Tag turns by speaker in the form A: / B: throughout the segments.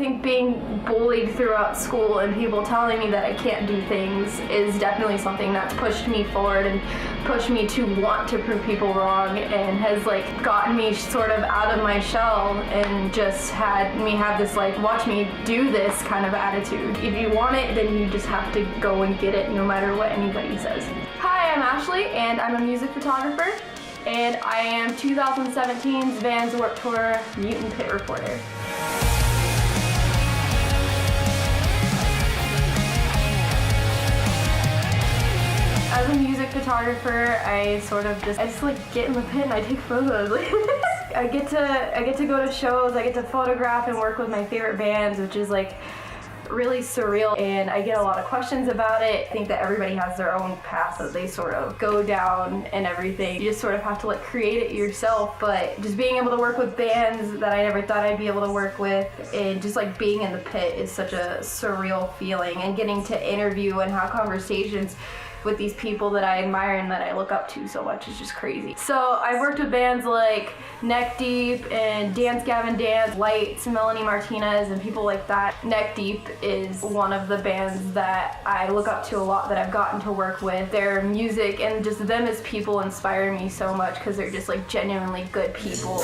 A: think being bullied throughout school and people telling me that I can't do things is definitely something that's pushed me forward and pushed me to want to prove people wrong, and has like gotten me sort of out of my shell and just had me have this like, watch me do this kind of attitude. If you want it, then you just have to go and get it no matter what anybody says. Hi, I'm Ashley and I'm a music photographer, and I am 2017's Vans Warped Tour Mutant Pit Reporter. As a music photographer, I just like get in the pit and I take photos. I get to go to shows, I get to photograph and work with my favorite bands, which is like really surreal, and I get a lot of questions about it. I think that everybody has their own path that they sort of go down and everything. You just sort of have to like create it yourself, but just being able to work with bands that I never thought I'd be able to work with, and just like being in the pit is such a surreal feeling, and getting to interview and have conversations with these people that I admire and that I look up to so much is just crazy. So I've worked with bands like Neck Deep and Dance Gavin Dance, Lights, Melanie Martinez, and people like that. Neck Deep is one of the bands that I look up to a lot, that I've gotten to work with. Their music and just them as people inspire me so much because they're just like genuinely good people.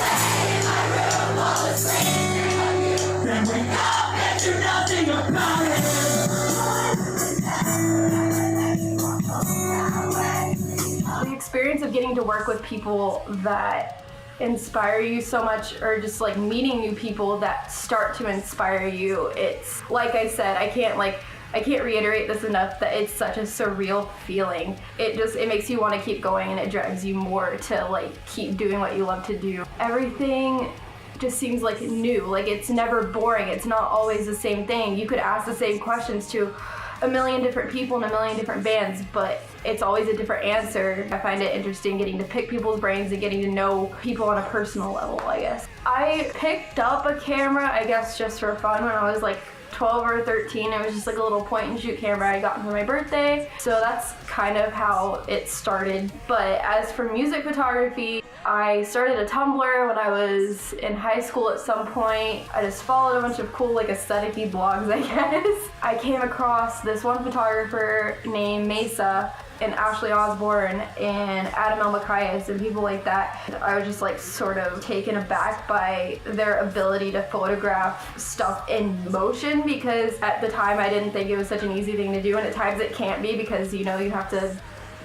A: The experience of getting to work with people that inspire you so much, or just like meeting new people that start to inspire you, it's like I said, I can't reiterate this enough, that it's such a surreal feeling. It makes you want to keep going, and it drives you more to like keep doing what you love to do. Everything just seems like new, like it's never boring, it's not always the same thing. You could ask the same questions to a million different people in a million different bands, but it's always a different answer. I find it interesting getting to pick people's brains and getting to know people on a personal level, I guess. I picked up a camera, I guess just for fun, when I was like 12 or 13. It was just like a little point and shoot camera I got for my birthday. So that's kind of how it started. But as for music photography, I started a Tumblr when I was in high school at some point. I just followed a bunch of cool like aesthetic-y blogs, I guess. I came across this one photographer named Mesa and Ashley Osborne and Adam L. Macias and people like that. I was just like sort of taken aback by their ability to photograph stuff in motion, because at the time I didn't think it was such an easy thing to do, and at times it can't be, because you know you have to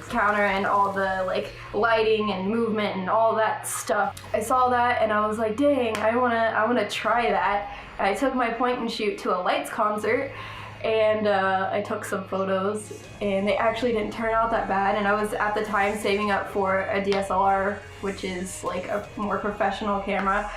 A: counter and all the like lighting and movement and all that stuff. I saw that and I was like, dang, I wanna try that. And I took my point and shoot to a Lights concert, and I took some photos, and they actually didn't turn out that bad. And I was at the time saving up for a DSLR, which is like a more professional camera.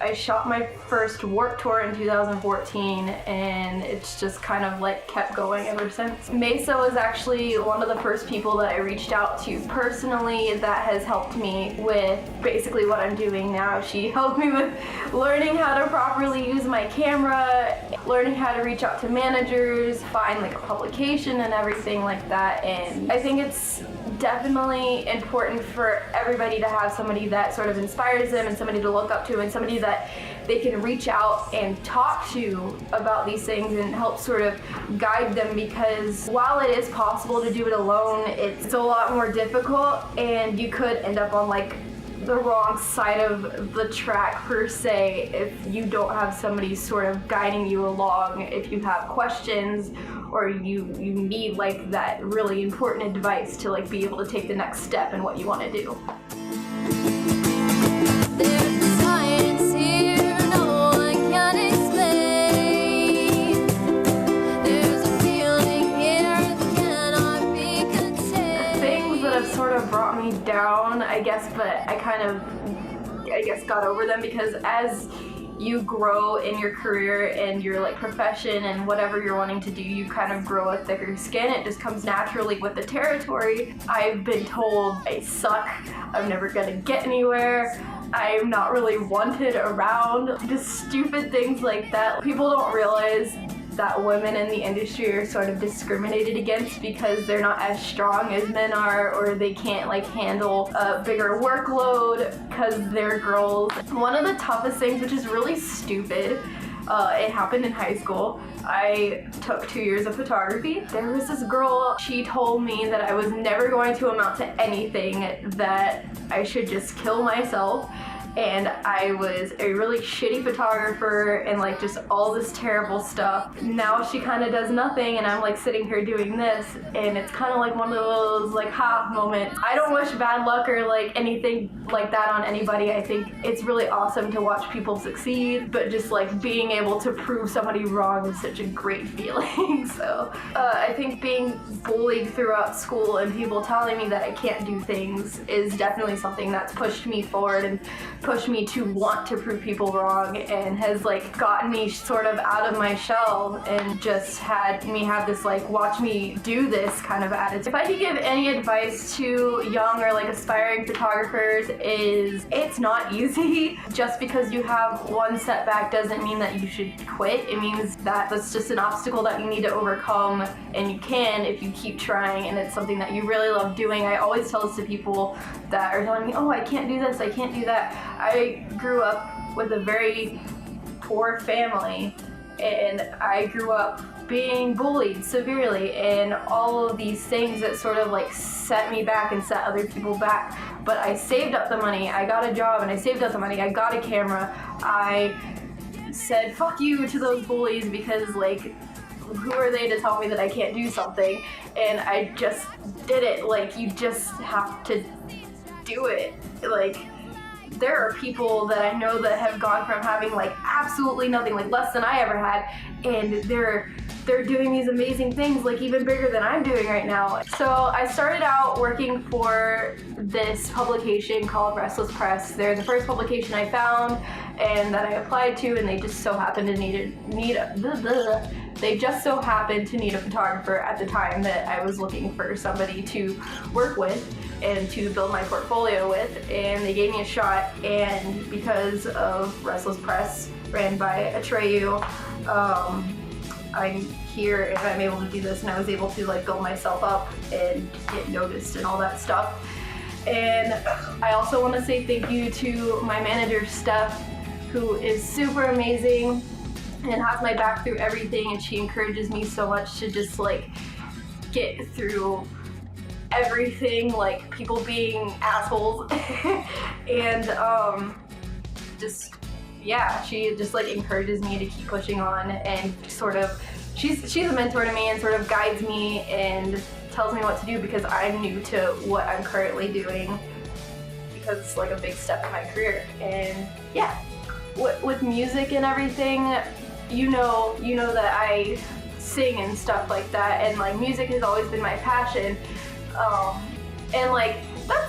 A: I shot my first Warped Tour in 2014, and it's just kind of like kept going ever since. Mesa was actually one of the first people that I reached out to personally that has helped me with basically what I'm doing now. She helped me with learning how to properly use my camera, learning how to reach out to managers, find like a publication and everything like that. And I think it's definitely important for everybody to have somebody that sort of inspires them, and somebody to look up to, and somebody that they can reach out and talk to about these things and help sort of guide them, because while it is possible to do it alone, it's a lot more difficult, and you could end up on like the wrong side of the track per se if you don't have somebody sort of guiding you along. If you have questions, or you need like that really important advice to like be able to take the next step in what you want to do.
B: There's science here no one can explain. There's a feeling here that cannot be contained.
A: Things that have sort of brought me down, I guess, but I got over them, because as you grow in your career and your like profession and whatever you're wanting to do, you kind of grow a thicker skin. It just comes naturally with the territory. I've been told I suck, I'm never gonna get anywhere, I'm not really wanted around, just stupid things like that. People don't realize that women in the industry are sort of discriminated against because they're not as strong as men are, or they can't like handle a bigger workload because they're girls. One of the toughest things, which is really stupid, It happened in high school. I took 2 years of photography. There was this girl, she told me that I was never going to amount to anything, that I should just kill myself. And I was a really shitty photographer and like just all this terrible stuff. Now she kind of does nothing and I'm like sitting here doing this, and it's kind of like one of those like ha moments. I don't wish bad luck or like anything like that on anybody. I think it's really awesome to watch people succeed, but just like being able to prove somebody wrong is such a great feeling. So I think being bullied throughout school and people telling me that I can't do things is definitely something that's pushed me forward and pushed me to want to prove people wrong, and has like gotten me sort of out of my shell and just had me have this like watch me do this kind of attitude. If I could give any advice to young or like aspiring photographers, is it's not easy. Just because you have one setback doesn't mean that you should quit. It means that that's just an obstacle that you need to overcome, and you can if you keep trying and it's something that you really love doing. I always tell this to people that are telling me, oh, I can't do this, I can't do that. I grew up with a very poor family, and I grew up being bullied severely and all of these things that sort of like set me back and set other people back. But I saved up the money, I got a job and I saved up the money, I got a camera, I said fuck you to those bullies because like who are they to tell me that I can't do something? And I just did it. Like, you just have to do it. Like, there are people that I know that have gone from having like absolutely nothing, like less than I ever had, and they're doing these amazing things, like even bigger than I'm doing right now. So I started out working for this publication called Restless Press. They're the first publication I found and that I applied to, and they just so happened to need a photographer at the time that I was looking for somebody to work with and to build my portfolio with, and they gave me a shot. And because of Restless Press, ran by Atreyu, I'm here and I'm able to do this, and I was able to like build myself up and get noticed and all that stuff. And I also want to say thank you to my manager, Steph, who is super amazing and has my back through everything, and she encourages me so much to just like get through everything, like people being assholes. And she just like encourages me to keep pushing on, and sort of she's a mentor to me and sort of guides me and tells me what to do, because I'm new to what I'm currently doing, because it's like a big step in my career. And yeah, with music and everything, you know that I sing and stuff like that, and like music has always been my passion, and like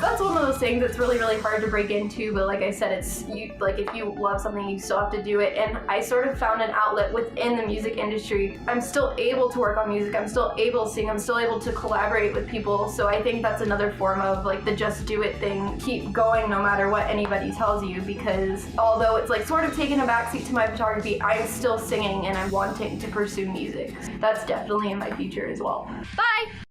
A: that's one of those things that's really, really hard to break into. But like I said, it's like if you love something, you still have to do it. And I sort of found an outlet within the music industry. I'm still able to work on music, I'm still able to sing, I'm still able to collaborate with people. So I think that's another form of like the just do it thing. Keep going no matter what anybody tells you, because although it's like sort of taken a backseat to my photography, I'm still singing and I'm wanting to pursue music. That's definitely in my future as well. Bye!